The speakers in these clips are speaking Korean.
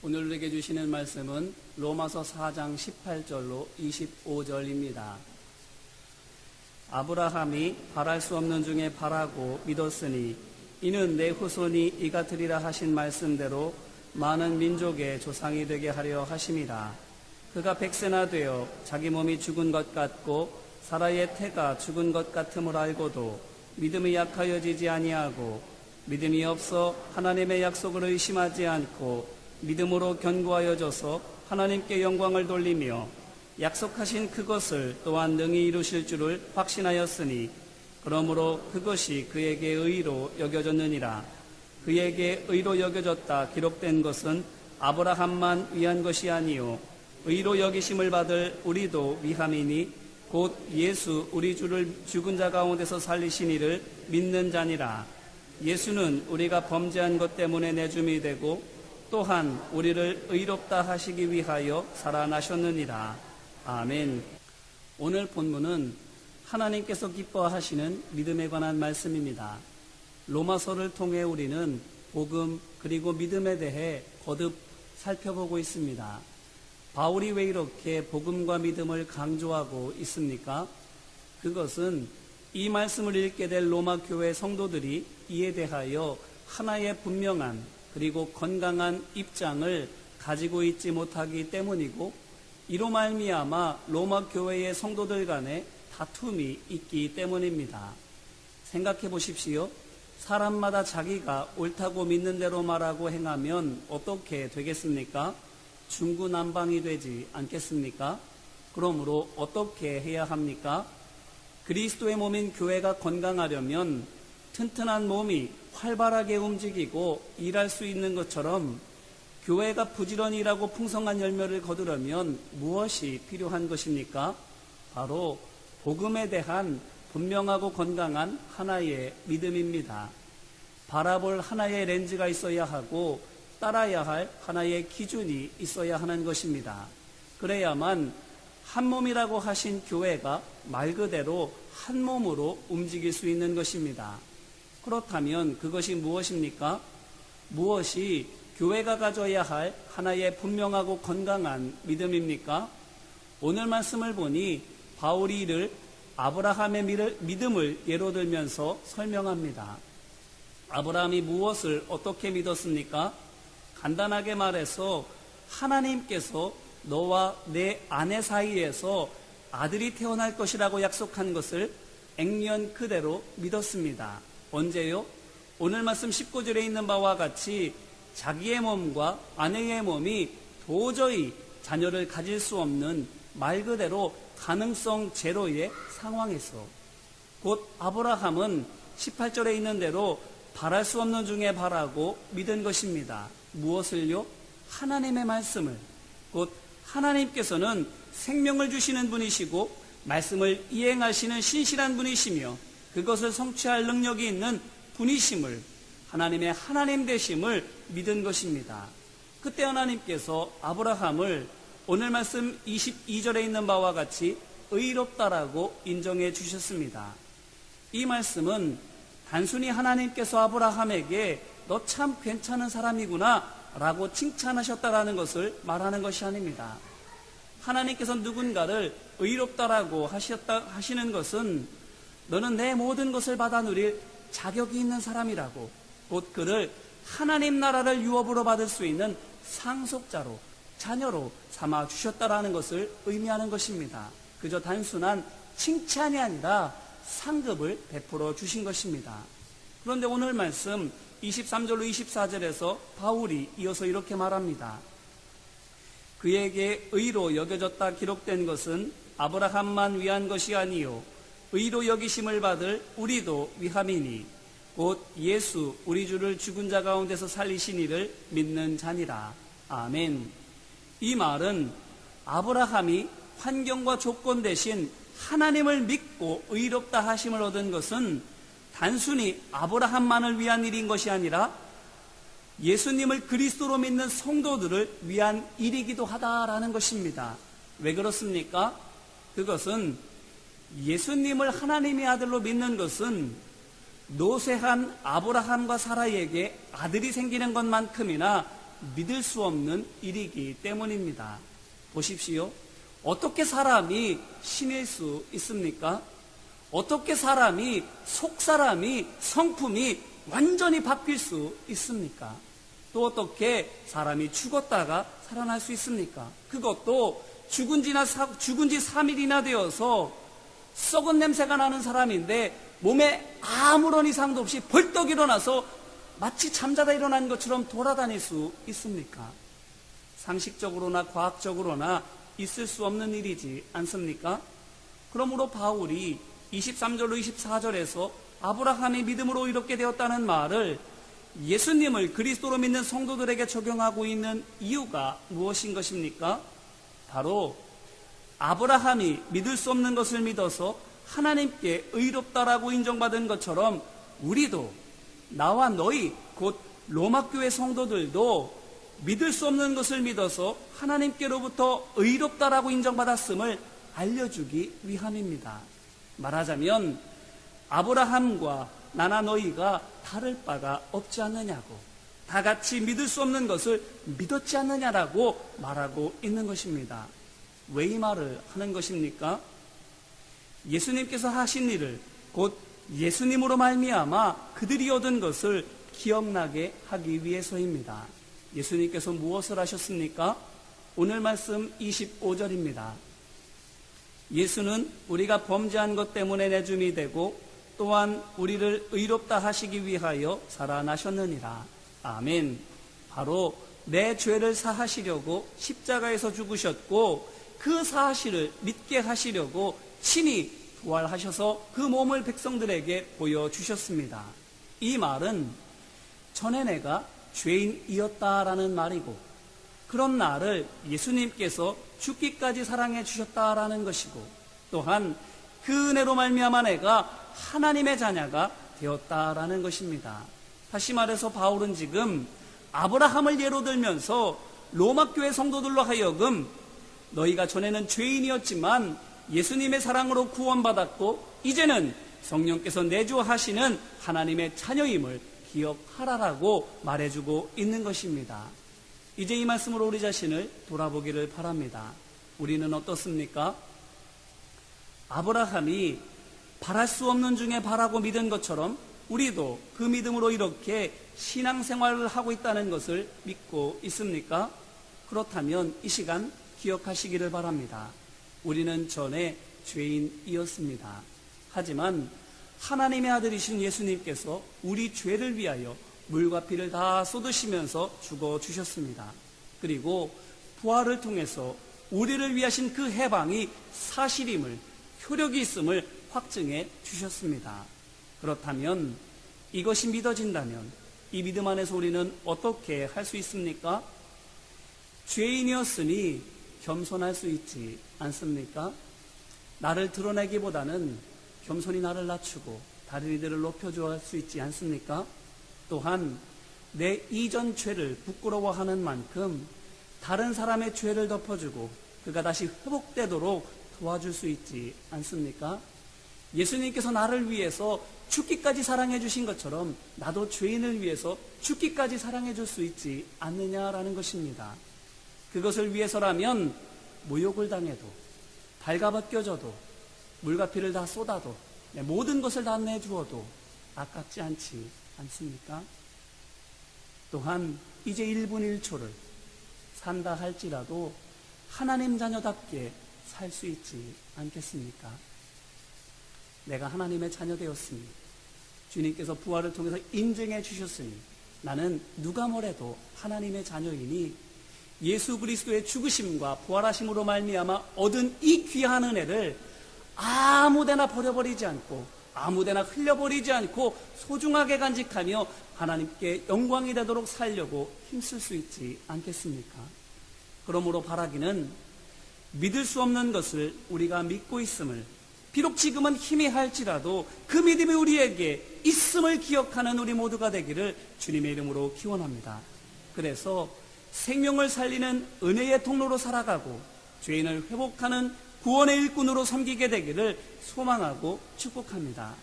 오늘 우리에게 주시는 말씀은 로마서 4장 18절로 25절입니다. 아브라함이 바랄 수 없는 중에 바라고 믿었으니 이는 내 후손이 이같으리라 하신 말씀대로 많은 민족의 조상이 되게 하려 하심이라. 그가 100세나 되어 자기 몸이 죽은 것 같고 사라의 태가 죽은 것 같음을 알고도 믿음이 약하여지지 아니하고 믿음이 없어 하나님의 약속을 의심하지 않고 믿음으로 견고하여져서 하나님께 영광을 돌리며 약속하신 그것을 또한 능히 이루실 줄을 확신하였으니 그러므로 그것이 그에게 의로 여겨졌느니라. 그에게 의로 여겨졌다 기록된 것은 아브라함만 위한 것이 아니요 의로 여기심을 받을 우리도 위함이니 곧 예수 우리 주를 죽은 자 가운데서 살리신 이를 믿는 자니라. 예수는 우리가 범죄한 것 때문에 내줌이 되고 또한 우리를 의롭다 하시기 위하여 살아나셨느니라. 아멘. 오늘 본문은 하나님께서 기뻐하시는 믿음에 관한 말씀입니다. 로마서를 통해 우리는 복음 그리고 믿음에 대해 거듭 살펴보고 있습니다. 바울이 왜 이렇게 복음과 믿음을 강조하고 있습니까? 그것은 이 말씀을 읽게 될 로마 교회 성도들이 이에 대하여 하나의 분명한 그리고 건강한 입장을 가지고 있지 못하기 때문이고 이로 말미암아 로마 교회의 성도들 간에 다툼이 있기 때문입니다. 생각해 보십시오. 사람마다 자기가 옳다고 믿는 대로 말하고 행하면 어떻게 되겠습니까? 중구난방이 되지 않겠습니까? 그러므로 어떻게 해야 합니까? 그리스도의 몸인 교회가 건강하려면 튼튼한 몸이 활발하게 움직이고 일할 수 있는 것처럼 교회가 부지런히 일하고 풍성한 열매를 거두려면 무엇이 필요한 것입니까? 바로 복음에 대한 분명하고 건강한 하나의 믿음입니다. 바라볼 하나의 렌즈가 있어야 하고 따라야 할 하나의 기준이 있어야 하는 것입니다. 그래야만 한 몸이라고 하신 교회가 말 그대로 한 몸으로 움직일 수 있는 것입니다. 그렇다면 그것이 무엇입니까? 무엇이 교회가 가져야 할 하나의 분명하고 건강한 믿음입니까? 오늘 말씀을 보니 바울이 이를 아브라함의 믿음을 예로 들면서 설명합니다. 아브라함이 무엇을 어떻게 믿었습니까? 간단하게 말해서 하나님께서 너와 내 아내 사이에서 아들이 태어날 것이라고 약속한 것을 액면 그대로 믿었습니다. 언제요? 오늘 말씀 19절에 있는 바와 같이 자기의 몸과 아내의 몸이 도저히 자녀를 가질 수 없는 말 그대로 가능성 제로의 상황에서 곧 아브라함은 18절에 있는 대로 바랄 수 없는 중에 바라고 믿은 것입니다. 무엇을요? 하나님의 말씀을. 곧 하나님께서는 생명을 주시는 분이시고 말씀을 이행하시는 신실한 분이시며 그것을 성취할 능력이 있는 분이심을 하나님의 하나님 되심을 믿은 것입니다. 그때 하나님께서 아브라함을 오늘 말씀 22절에 있는 바와 같이 의롭다라고 인정해 주셨습니다. 이 말씀은 단순히 하나님께서 아브라함에게 너 참 괜찮은 사람이구나 라고 칭찬하셨다라는 것을 말하는 것이 아닙니다. 하나님께서 누군가를 의롭다라고 하시는 것은 너는 내 모든 것을 받아 누릴 자격이 있는 사람이라고 곧 그를 하나님 나라를 유업으로 받을 수 있는 상속자로 자녀로 삼아 주셨다라는 것을 의미하는 것입니다. 그저 단순한 칭찬이 아니라 상급을 베풀어 주신 것입니다. 그런데 오늘 말씀 23절로 24절에서 바울이 이어서 이렇게 말합니다. 그에게 의로 여겨졌다 기록된 것은 아브라함만 위한 것이 아니요 의로 여기심을 받을 우리도 위함이니 곧 예수 우리 주를 죽은 자 가운데서 살리신 이를 믿는 자니라. 아멘. 이 말은 아브라함이 환경과 조건 대신 하나님을 믿고 의롭다 하심을 얻은 것은 단순히 아브라함만을 위한 일인 것이 아니라 예수님을 그리스도로 믿는 성도들을 위한 일이기도 하다라는 것입니다. 왜 그렇습니까? 그것은 예수님을 하나님의 아들로 믿는 것은 노쇠한 아브라함과 사라에게 아들이 생기는 것만큼이나 믿을 수 없는 일이기 때문입니다. 보십시오. 어떻게 사람이 신일 수 있습니까? 어떻게 사람이, 속사람이, 성품이 완전히 바뀔 수 있습니까? 또 어떻게 사람이 죽었다가 살아날 수 있습니까? 그것도 죽은 지 3일이나 되어서 썩은 냄새가 나는 사람인데 몸에 아무런 이상도 없이 벌떡 일어나서 마치 잠자다 일어난 것처럼 돌아다닐 수 있습니까? 상식적으로나 과학적으로나 있을 수 없는 일이지 않습니까? 그러므로 바울이 23절로 24절에서 아브라함이 믿음으로 이렇게 되었다는 말을 예수님을 그리스도로 믿는 성도들에게 적용하고 있는 이유가 무엇인 것입니까? 바로 아브라함이 믿을 수 없는 것을 믿어서 하나님께 의롭다라고 인정받은 것처럼 우리도, 나와 너희, 곧 로마교회 성도들도 믿을 수 없는 것을 믿어서 하나님께로부터 의롭다라고 인정받았음을 알려주기 위함입니다. 말하자면 아브라함과 나나 너희가 다를 바가 없지 않느냐고, 다 같이 믿을 수 없는 것을 믿었지 않느냐라고 말하고 있는 것입니다. 왜 이 말을 하는 것입니까? 예수님께서 하신 일을, 곧 예수님으로 말미암아 그들이 얻은 것을 기억나게 하기 위해서입니다. 예수님께서 무엇을 하셨습니까? 오늘 말씀 25절입니다. 예수는 우리가 범죄한 것 때문에 내줌이 되고 또한 우리를 의롭다 하시기 위하여 살아나셨느니라. 아멘. 바로 내 죄를 사하시려고 십자가에서 죽으셨고 그 사실을 믿게 하시려고 친히 부활하셔서 그 몸을 백성들에게 보여주셨습니다. 이 말은 전에 내가 죄인이었다라는 말이고, 그런 나를 예수님께서 죽기까지 사랑해 주셨다라는 것이고, 또한 그 은혜로 말미암아 내가 하나님의 자녀가 되었다라는 것입니다. 다시 말해서 바울은 지금 아브라함을 예로 들면서 로마 교회 성도들로 하여금 너희가 전에는 죄인이었지만 예수님의 사랑으로 구원받았고 이제는 성령께서 내주하시는 하나님의 자녀임을 기억하라라고 말해주고 있는 것입니다. 이제 이 말씀으로 우리 자신을 돌아보기를 바랍니다. 우리는 어떻습니까? 아브라함이 바랄 수 없는 중에 바라고 믿은 것처럼 우리도 그 믿음으로 이렇게 신앙생활을 하고 있다는 것을 믿고 있습니까? 그렇다면 이 시간 기억하시기를 바랍니다. 우리는 전에 죄인이었습니다. 하지만 하나님의 아들이신 예수님께서 우리 죄를 위하여 물과 피를 다 쏟으시면서 죽어주셨습니다. 그리고 부활을 통해서 우리를 위하신 그 해방이 사실임을, 효력이 있음을 확증해 주셨습니다. 그렇다면 이것이 믿어진다면 이 믿음 안에서 우리는 어떻게 할 수 있습니까? 죄인이었으니 겸손할 수 있지 않습니까? 나를 드러내기보다는 겸손히 나를 낮추고 다른 이들을 높여줄 수 있지 않습니까? 또한 내 이전 죄를 부끄러워하는 만큼 다른 사람의 죄를 덮어주고 그가 다시 회복되도록 도와줄 수 있지 않습니까? 예수님께서 나를 위해서 죽기까지 사랑해 주신 것처럼 나도 죄인을 위해서 죽기까지 사랑해 줄 수 있지 않느냐라는 것입니다. 그것을 위해서라면 모욕을 당해도, 발가벗겨져도, 물과 피를 다 쏟아도, 모든 것을 다 내주어도 아깝지 않지 않습니까? 또한 이제 1분 1초를 산다 할지라도 하나님 자녀답게 살 수 있지 않겠습니까? 내가 하나님의 자녀 되었으니, 주님께서 부활을 통해서 인증해 주셨으니 나는 누가 뭐래도 하나님의 자녀이니 예수 그리스도의 죽으심과 부활하심으로 말미암아 얻은 이 귀한 은혜를 아무데나 버려버리지 않고 아무데나 흘려버리지 않고 소중하게 간직하며 하나님께 영광이 되도록 살려고 힘쓸 수 있지 않겠습니까? 그러므로 바라기는 믿을 수 없는 것을 우리가 믿고 있음을, 비록 지금은 희미할지라도 그 믿음이 우리에게 있음을 기억하는 우리 모두가 되기를 주님의 이름으로 기원합니다. 그래서 생명을 살리는 은혜의 통로로 살아가고 죄인을 회복하는 구원의 일꾼으로 섬기게 되기를 소망하고 축복합니다.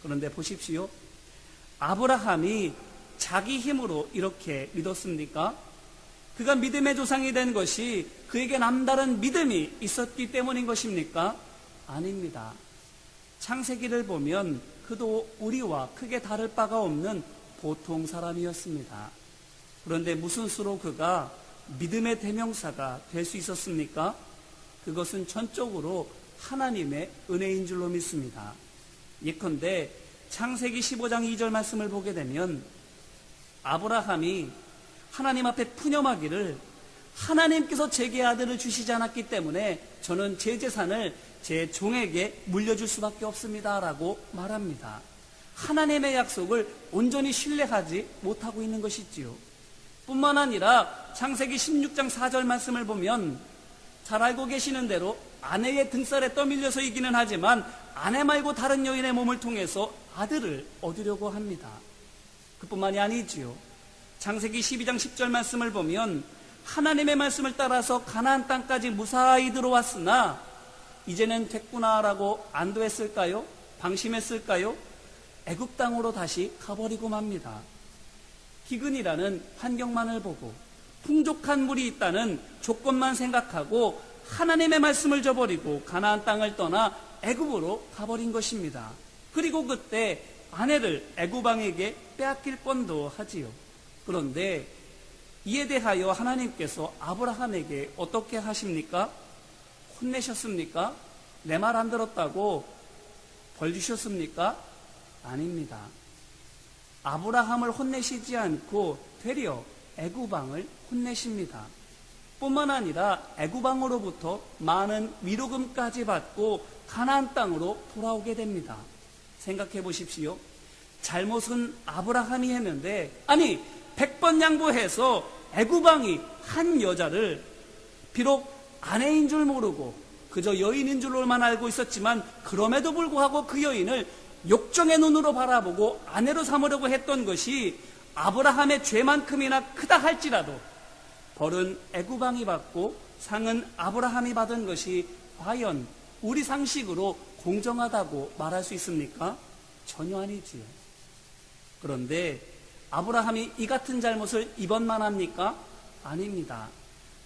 그런데 보십시오. 아브라함이 자기 힘으로 이렇게 믿었습니까? 그가 믿음의 조상이 된 것이 그에게 남다른 믿음이 있었기 때문인 것입니까? 아닙니다. 창세기를 보면 그도 우리와 크게 다를 바가 없는 보통 사람이었습니다. 그런데 무슨 수로 그가 믿음의 대명사가 될 수 있었습니까? 그것은 전적으로 하나님의 은혜인 줄로 믿습니다. 예컨대 창세기 15장 2절 말씀을 보게 되면 아브라함이 하나님 앞에 푸념하기를 하나님께서 제게 아들을 주시지 않았기 때문에 저는 제 재산을 제 종에게 물려줄 수밖에 없습니다 라고 말합니다. 하나님의 약속을 온전히 신뢰하지 못하고 있는 것이지요. 뿐만 아니라 창세기 16장 4절 말씀을 보면 잘 알고 계시는 대로 아내의 등살에 떠밀려서이기는 하지만 아내 말고 다른 여인의 몸을 통해서 아들을 얻으려고 합니다. 그뿐만이 아니지요. 창세기 12장 10절 말씀을 보면 하나님의 말씀을 따라서 가나안 땅까지 무사히 들어왔으나 이제는 됐구나라고 안도했을까요? 방심했을까요? 애굽 땅으로 다시 가버리고 맙니다. 기근이라는 환경만을 보고 풍족한 물이 있다는 조건만 생각하고 하나님의 말씀을 저버리고 가나안 땅을 떠나 애굽으로 가버린 것입니다. 그리고 그때 아내를 애굽 왕에게 빼앗길 뻔도 하지요. 그런데 이에 대하여 하나님께서 아브라함에게 어떻게 하십니까? 혼내셨습니까? 내 말 안 들었다고 벌 주셨습니까? 아닙니다. 아브라함을 혼내시지 않고 되려 애굽 왕을 혼내십니다. 뿐만 아니라 애굽 왕으로부터 많은 위로금까지 받고 가나안 땅으로 돌아오게 됩니다. 생각해 보십시오. 잘못은 아브라함이 했는데 아니 100번 양보해서 애굽 왕이 한 여자를 비록 아내인 줄 모르고 그저 여인인 줄로만 알고 있었지만 그럼에도 불구하고 그 여인을 욕정의 눈으로 바라보고 아내로 삼으려고 했던 것이 아브라함의 죄만큼이나 크다 할지라도 벌은 애굽 왕이 받고 상은 아브라함이 받은 것이 과연 우리 상식으로 공정하다고 말할 수 있습니까? 전혀 아니지요. 그런데 아브라함이 이 같은 잘못을 이번만 합니까? 아닙니다.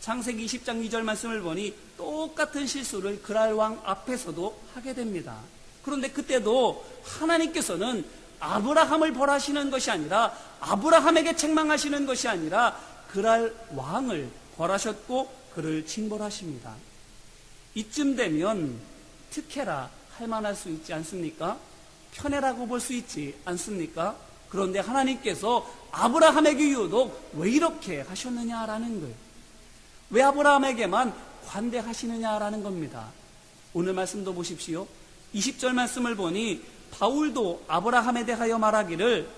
창세기 20장 2절 말씀을 보니 똑같은 실수를 그랄 왕 앞에서도 하게 됩니다. 그런데 그때도 하나님께서는 아브라함을 벌하시는 것이 아니라 아브라함에게 책망하시는 것이 아니라 그랄 왕을 벌하셨고 그를 징벌하십니다. 이쯤 되면 특혜라 할 만할 수 있지 않습니까? 편애라고 볼 수 있지 않습니까? 그런데 하나님께서 아브라함에게 유독 왜 이렇게 하셨느냐라는 거예요. 왜 아브라함에게만 관대하시느냐라는 겁니다. 오늘 말씀도 보십시오. 20절 말씀을 보니 바울도 아브라함에 대하여 말하기를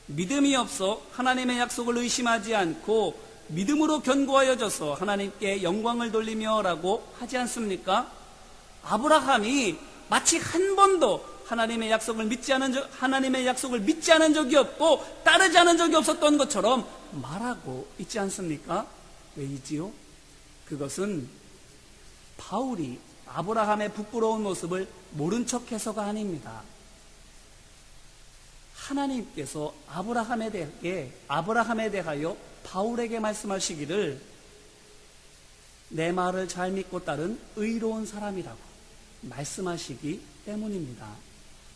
믿음이 없어 하나님의 약속을 의심하지 않고 믿음으로 견고하여져서 하나님께 영광을 돌리며 라고 하지 않습니까? 아브라함이 마치 한 번도 하나님의 약속을 믿지 않은 적이 없고 따르지 않은 적이 없었던 것처럼 말하고 있지 않습니까? 왜이지요? 그것은 바울이 아브라함의 부끄러운 모습을 모른 척해서가 아닙니다. 하나님께서 아브라함에 대하여 바울에게 말씀하시기를 내 말을 잘 믿고 따른 의로운 사람이라고 말씀하시기 때문입니다.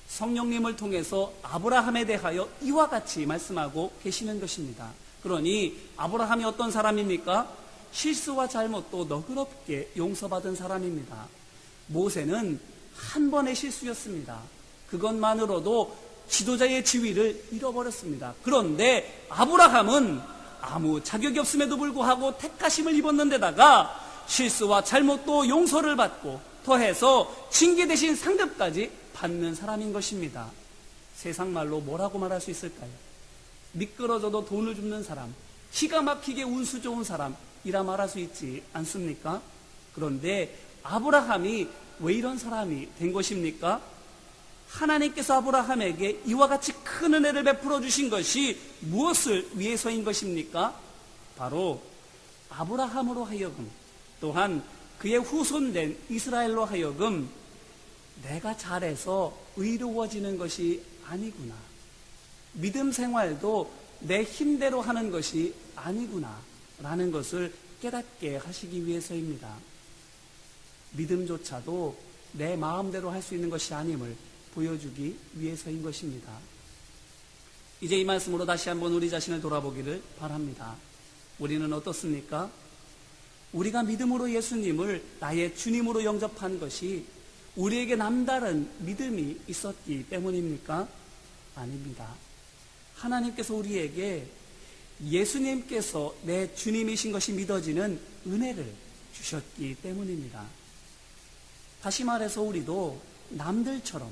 성령님을 통해서 아브라함에 대하여 이와 같이 말씀하고 계시는 것입니다. 그러니 아브라함이 어떤 사람입니까? 실수와 잘못도 너그럽게 용서받은 사람입니다. 모세는 한 번의 실수였습니다. 그것만으로도 지도자의 지위를 잃어버렸습니다. 그런데 아브라함은 아무 자격이 없음에도 불구하고 택하심을 입었는 데다가 실수와 잘못도 용서를 받고 더해서 징계 대신 상급까지 받는 사람인 것입니다. 세상 말로 뭐라고 말할 수 있을까요? 미끄러져도 돈을 줍는 사람, 기가 막히게 운수 좋은 사람이라 말할 수 있지 않습니까? 그런데 아브라함이 왜 이런 사람이 된 것입니까? 하나님께서 아브라함에게 이와 같이 큰 은혜를 베풀어 주신 것이 무엇을 위해서인 것입니까? 바로 아브라함으로 하여금 또한 그의 후손된 이스라엘로 하여금 내가 잘해서 의로워지는 것이 아니구나. 믿음 생활도 내 힘대로 하는 것이 아니구나. 라는 것을 깨닫게 하시기 위해서입니다. 믿음조차도 내 마음대로 할 수 있는 것이 아님을 보여주기 위해서인 것입니다. 이제 이 말씀으로 다시 한번 우리 자신을 돌아보기를 바랍니다. 우리는 어떻습니까? 우리가 믿음으로 예수님을 나의 주님으로 영접한 것이 우리에게 남다른 믿음이 있었기 때문입니까? 아닙니다. 하나님께서 우리에게 예수님께서 내 주님이신 것이 믿어지는 은혜를 주셨기 때문입니다. 다시 말해서 우리도 남들처럼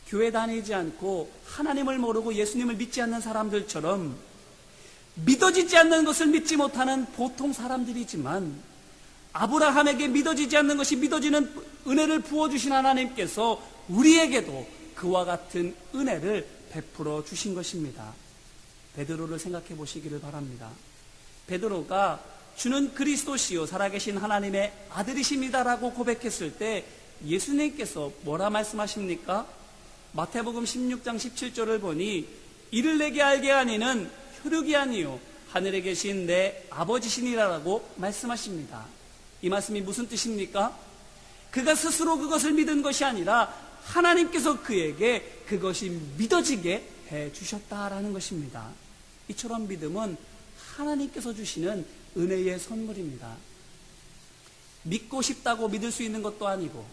교회 다니지 않고 하나님을 모르고 예수님을 믿지 않는 사람들처럼 믿어지지 않는 것을 믿지 못하는 보통 사람들이지만 아브라함에게 믿어지지 않는 것이 믿어지는 은혜를 부어주신 하나님께서 우리에게도 그와 같은 은혜를 베풀어 주신 것입니다. 베드로를 생각해 보시기를 바랍니다. 베드로가 주는 그리스도시요 살아계신 하나님의 아들이십니다라고 고백했을 때 예수님께서 뭐라 말씀하십니까? 마태복음 16장 17절을 보니 이를 내게 알게 하니는 혈육이 아니요 하늘에 계신 내 아버지시니라라고 말씀하십니다. 이 말씀이 무슨 뜻입니까? 그가 스스로 그것을 믿은 것이 아니라 하나님께서 그에게 그것이 믿어지게 해주셨다라는 것입니다. 이처럼 믿음은 하나님께서 주시는 은혜의 선물입니다. 믿고 싶다고 믿을 수 있는 것도 아니고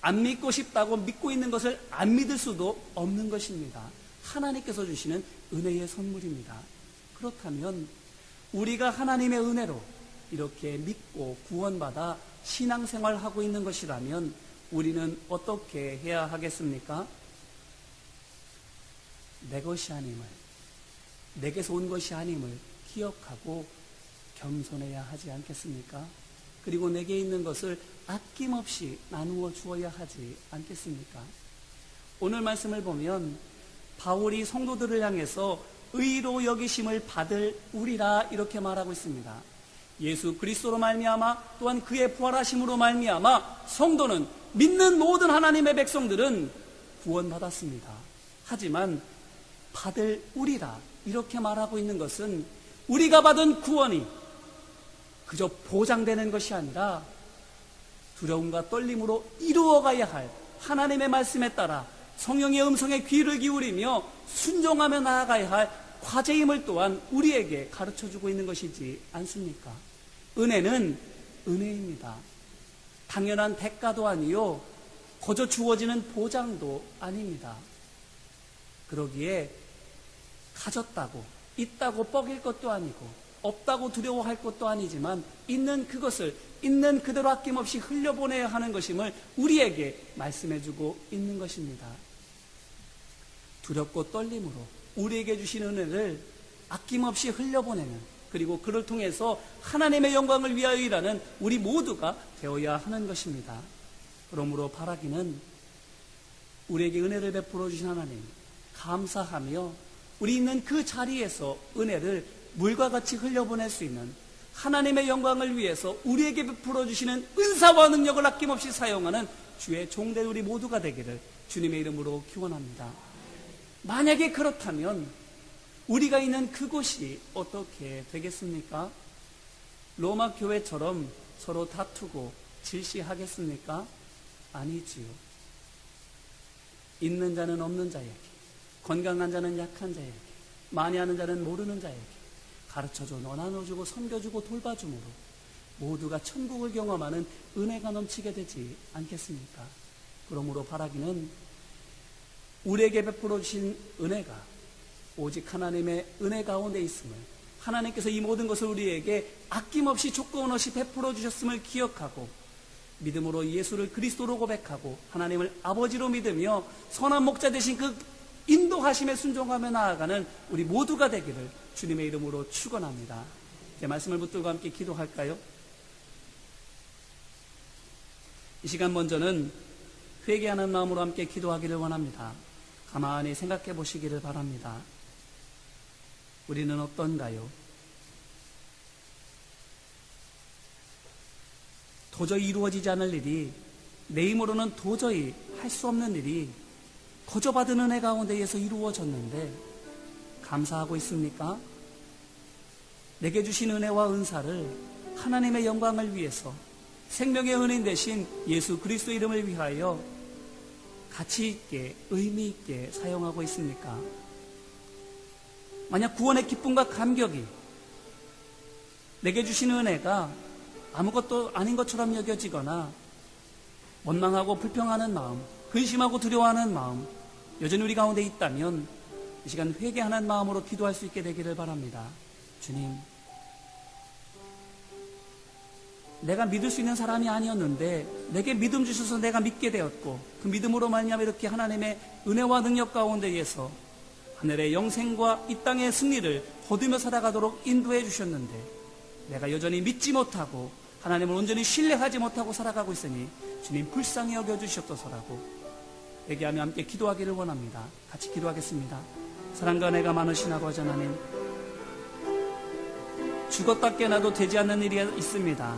안 믿고 싶다고 믿고 있는 것을 안 믿을 수도 없는 것입니다. 하나님께서 주시는 은혜의 선물입니다. 그렇다면 우리가 하나님의 은혜로 이렇게 믿고 구원받아 신앙생활하고 있는 것이라면 우리는 어떻게 해야 하겠습니까? 내 것이 아님을, 내게서 온 것이 아님을 기억하고 겸손해야 하지 않겠습니까? 그리고 내게 있는 것을 아낌없이 나누어 주어야 하지 않겠습니까? 오늘 말씀을 보면 바울이 성도들을 향해서 의로 여기심을 받을 우리라 이렇게 말하고 있습니다. 예수 그리스도로 말미암아 또한 그의 부활하심으로 말미암아 성도는 믿는 모든 하나님의 백성들은 구원받았습니다. 하지만 받을 우리라 이렇게 말하고 있는 것은 우리가 받은 구원이 그저 보장되는 것이 아니라 두려움과 떨림으로 이루어가야 할 하나님의 말씀에 따라 성령의 음성에 귀를 기울이며 순종하며 나아가야 할 과제임을 또한 우리에게 가르쳐주고 있는 것이지 않습니까? 은혜는 은혜입니다. 당연한 대가도 아니요 거저 주어지는 보장도 아닙니다. 그러기에 가졌다고 있다고 뻐길 것도 아니고 없다고 두려워할 것도 아니지만 있는 그것을 있는 그대로 아낌없이 흘려보내야 하는 것임을 우리에게 말씀해주고 있는 것입니다. 두렵고 떨림으로 우리에게 주신 은혜를 아낌없이 흘려보내는, 그리고 그를 통해서 하나님의 영광을 위하여 일하는 우리 모두가 되어야 하는 것입니다. 그러므로 바라기는 우리에게 은혜를 베풀어 주신 하나님 감사하며 우리 있는 그 자리에서 은혜를 물과 같이 흘려보낼 수 있는 하나님의 영광을 위해서 우리에게 베풀어 주시는 은사와 능력을 아낌없이 사용하는 주의 종된 우리 모두가 되기를 주님의 이름으로 기원합니다. 만약에 그렇다면 우리가 있는 그곳이 어떻게 되겠습니까? 로마 교회처럼 서로 다투고 질시하겠습니까? 아니지요. 있는 자는 없는 자에게, 건강한 자는 약한 자에게, 많이 아는 자는 모르는 자에게 가르쳐줘, 나눠주고 섬겨주고 돌봐줌으로 모두가 천국을 경험하는 은혜가 넘치게 되지 않겠습니까? 그러므로 바라기는 우리에게 베풀어 주신 은혜가 오직 하나님의 은혜 가운데 있음을, 하나님께서 이 모든 것을 우리에게 아낌없이 조건 없이 베풀어 주셨음을 기억하고 믿음으로 예수를 그리스도로 고백하고 하나님을 아버지로 믿으며 선한 목자 되신 그 인도하심에 순종하며 나아가는 우리 모두가 되기를 주님의 이름으로 축원합니다. 제 말씀을 붙들고 함께 기도할까요? 이 시간 먼저는 회개하는 마음으로 함께 기도하기를 원합니다. 가만히 생각해 보시기를 바랍니다. 우리는 어떤가요? 도저히 이루어지지 않을 일이, 내 힘으로는 도저히 할 수 없는 일이 거저 받은 은혜 가운데에서 이루어졌는데 감사하고 있습니까? 내게 주신 은혜와 은사를 하나님의 영광을 위해서 생명의 은인 대신 예수 그리스도 이름을 위하여 가치 있게 의미 있게 사용하고 있습니까? 만약 구원의 기쁨과 감격이 내게 주신 은혜가 아무것도 아닌 것처럼 여겨지거나 원망하고 불평하는 마음, 근심하고 두려워하는 마음 여전히 우리 가운데 있다면 이 시간 회개하는 마음으로 기도할 수 있게 되기를 바랍니다. 주님, 내가 믿을 수 있는 사람이 아니었는데 내게 믿음 주셔서 내가 믿게 되었고 그 믿음으로 말미암아 이렇게 하나님의 은혜와 능력 가운데에서 하늘의 영생과 이 땅의 승리를 거두며 살아가도록 인도해 주셨는데 내가 여전히 믿지 못하고 하나님을 온전히 신뢰하지 못하고 살아가고 있으니 주님 불쌍히 여겨주시옵소서라고 얘기하며 함께 기도하기를 원합니다. 같이 기도하겠습니다. 사랑과 은혜가 많으신 아버지 하나님, 죽었다 깨나도 되지 않는 일이 있습니다.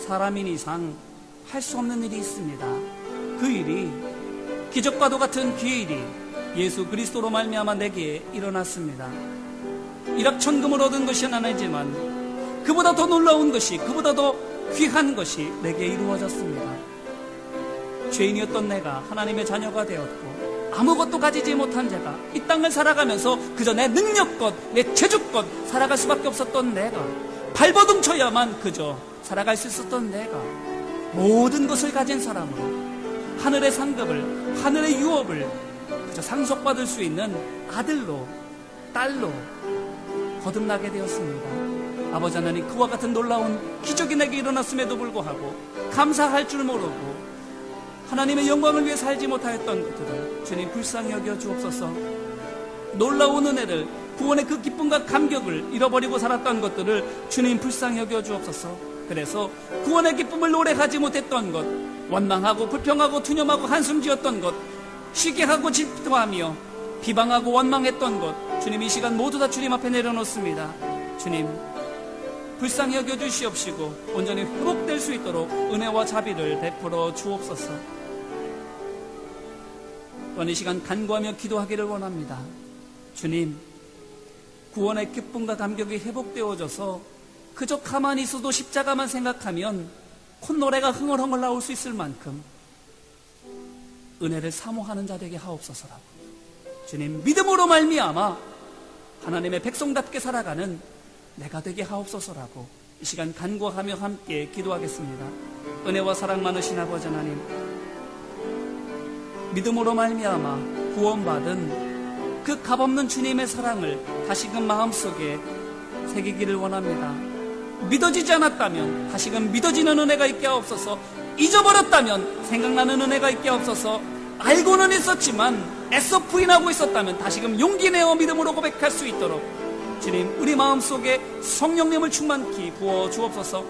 사람인 이상 할 수 없는 일이 있습니다. 그 일이 기적과도 같은 기일이 예수 그리스도로 말미암아 내게 일어났습니다. 일확천금을 얻은 것이 아니지만 그보다 더 놀라운 것이, 그보다 더 귀한 것이 내게 이루어졌습니다. 죄인이었던 내가 하나님의 자녀가 되었고 아무것도 가지지 못한 자가 이 땅을 살아가면서 그저 내 능력껏, 내 재주껏 살아갈 수밖에 없었던 내가, 발버둥 쳐야만 그저 살아갈 수 있었던 내가 모든 것을 가진 사람으로 하늘의 상급을, 하늘의 유업을 그저 상속받을 수 있는 아들로, 딸로 거듭나게 되었습니다. 아버지 하나님, 그와 같은 놀라운 기적이 내게 일어났음에도 불구하고 감사할 줄 모르고 하나님의 영광을 위해 살지 못하였던 것들을 주님 불쌍히 여겨 주옵소서. 놀라운 은혜를, 구원의 그 기쁨과 감격을 잃어버리고 살았던 것들을 주님 불쌍히 여겨 주옵소서. 그래서 구원의 기쁨을 노래하지 못했던 것, 원망하고 불평하고 투념하고 한숨 지었던 것, 시기하고 질투하며 비방하고 원망했던 것, 주님 이 시간 모두 다 주님 앞에 내려놓습니다. 주님 불쌍히 여겨 주시옵시고 온전히 회복될 수 있도록 은혜와 자비를 베풀어 주옵소서. 또한 이 시간 간구하며 기도하기를 원합니다. 주님, 구원의 기쁨과 감격이 회복되어져서 그저 가만히 있어도 십자가만 생각하면 콧노래가 흥얼흥얼 나올 수 있을 만큼 은혜를 사모하는 자 되게 하옵소서라고. 주님, 믿음으로 말미암아 하나님의 백성답게 살아가는 내가 되게 하옵소서라고 이 시간 간구하며 함께 기도하겠습니다. 은혜와 사랑 많으신 아버지 하나님, 믿음으로 말미암아 구원받은 그 값없는 주님의 사랑을 다시금 마음속에 새기기를 원합니다. 믿어지지 않았다면 다시금 믿어지는 은혜가 있게 하옵소서. 잊어버렸다면 생각나는 은혜가 있게 하옵소서. 알고는 있었지만 애써 부인하고 있었다면 다시금 용기 내어 믿음으로 고백할 수 있도록 주님, 우리 마음속에 성령님을 충만히 부어 주옵소서.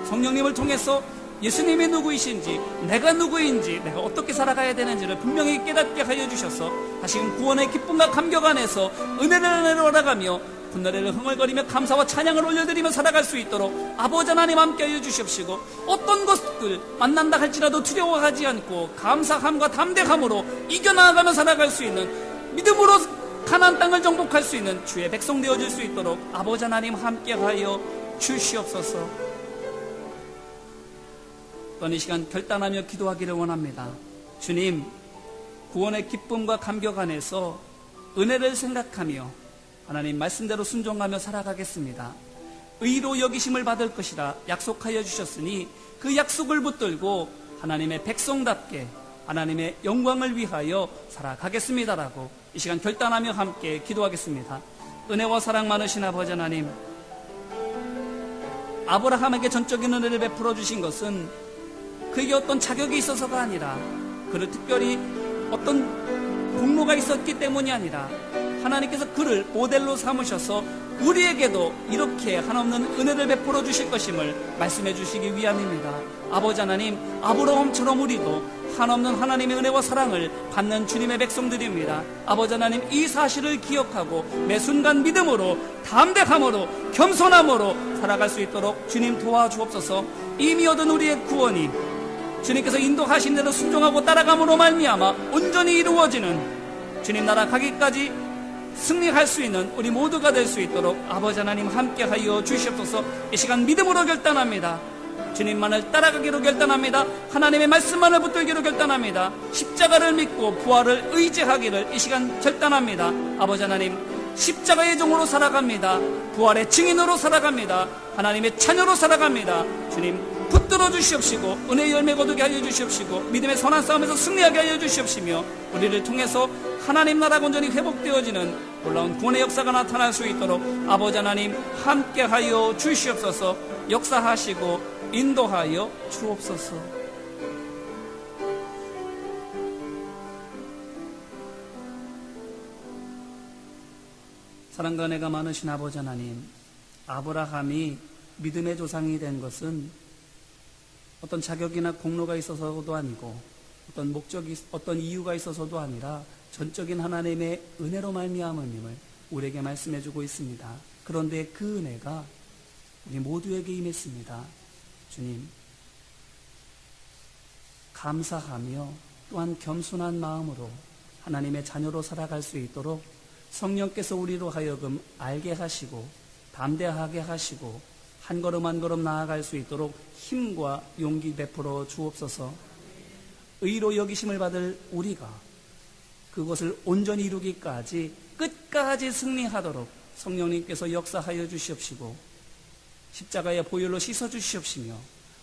성령님을 통해서 예수님이 누구이신지, 내가 누구인지, 내가 어떻게 살아가야 되는지를 분명히 깨닫게 하여 주셔서 다시금 구원의 기쁨과 감격 안에서 은혜를 내려가며 분노를 흥얼거리며 감사와 찬양을 올려드리며 살아갈 수 있도록 아버지 하나님 함께 하여 주십시고, 어떤 것들 만난다 할지라도 두려워하지 않고 감사함과 담대함으로 이겨나가며 살아갈 수 있는, 믿음으로 가나안 땅을 정복할 수 있는 주의 백성 되어질 수 있도록 아버지 하나님 함께 하여 주시옵소서. 또한 이 시간 결단하며 기도하기를 원합니다. 주님, 구원의 기쁨과 감격 안에서 은혜를 생각하며 하나님 말씀대로 순종하며 살아가겠습니다. 의로 여기심을 받을 것이라 약속하여 주셨으니 그 약속을 붙들고 하나님의 백성답게 하나님의 영광을 위하여 살아가겠습니다라고 이 시간 결단하며 함께 기도하겠습니다. 은혜와 사랑 많으신 아버지 하나님, 아브라함에게 전적인 은혜를 베풀어 주신 것은 그에게 어떤 자격이 있어서가 아니라, 그를 특별히 어떤 공로가 있었기 때문이 아니라 하나님께서 그를 모델로 삼으셔서 우리에게도 이렇게 한없는 은혜를 베풀어 주실 것임을 말씀해 주시기 위함입니다. 아버지 하나님, 아브라함처럼 우리도 한없는 하나님의 은혜와 사랑을 받는 주님의 백성들입니다. 아버지 하나님, 이 사실을 기억하고 매 순간 믿음으로, 담대함으로, 겸손함으로 살아갈 수 있도록 주님 도와주옵소서. 이미 얻은 우리의 구원이 주님께서 인도하신 대로 순종하고 따라감으로 말미암아 온전히 이루어지는 주님 나라 가기까지 승리할 수 있는 우리 모두가 될 수 있도록 아버지 하나님 함께하여 주시옵소서. 이 시간 믿음으로 결단합니다. 주님만을 따라가기로 결단합니다. 하나님의 말씀만을 붙들기로 결단합니다. 십자가를 믿고 부활을 의지하기를 이 시간 결단합니다. 아버지 하나님, 십자가의 종으로 살아갑니다. 부활의 증인으로 살아갑니다. 하나님의 자녀로 살아갑니다. 주님 붙들어 주시옵시고 은혜의 열매 거두게 하여 주시옵시고 믿음의 선한 싸움에서 승리하게 하여 주시옵시며 우리를 통해서 하나님 나라가 온전히 회복되어지는 놀라운 구원의 역사가 나타날 수 있도록 아버지 하나님 함께하여 주시옵소서. 역사하시고 인도하여 주옵소서. 사랑과 은혜가 많으신 아버지 하나님, 아브라함이 믿음의 조상이 된 것은 어떤 자격이나 공로가 있어서도 아니고 어떤 목적이, 어떤 이유가 있어서도 아니라 전적인 하나님의 은혜로 말미암음임을 우리에게 말씀해주고 있습니다. 그런데 그 은혜가 우리 모두에게 임했습니다. 주님, 감사하며 또한 겸손한 마음으로 하나님의 자녀로 살아갈 수 있도록 성령께서 우리로 하여금 알게 하시고 담대하게 하시고 한 걸음 한 걸음 나아갈 수 있도록 힘과 용기 베풀어 주옵소서. 의로 여기심을 받을 우리가 그것을 온전히 이루기까지 끝까지 승리하도록 성령님께서 역사하여 주시옵시고 십자가의 보혈로 씻어 주시옵시며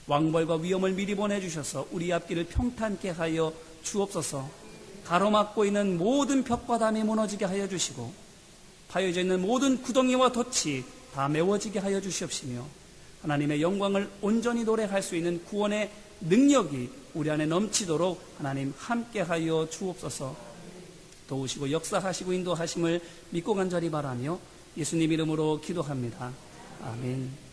왕벌과 위험을 미리 보내주셔서 우리 앞길을 평탄케 하여 주옵소서. 가로막고 있는 모든 벽과 담이 무너지게 하여 주시고 파여져 있는 모든 구덩이와 덫이 다 메워지게 하여 주시옵시며 하나님의 영광을 온전히 노래할 수 있는 구원의 능력이 우리 안에 넘치도록 하나님 함께하여 주옵소서. 도우시고 역사하시고 인도하심을 믿고 간절히 바라며 예수님 이름으로 기도합니다. 아멘.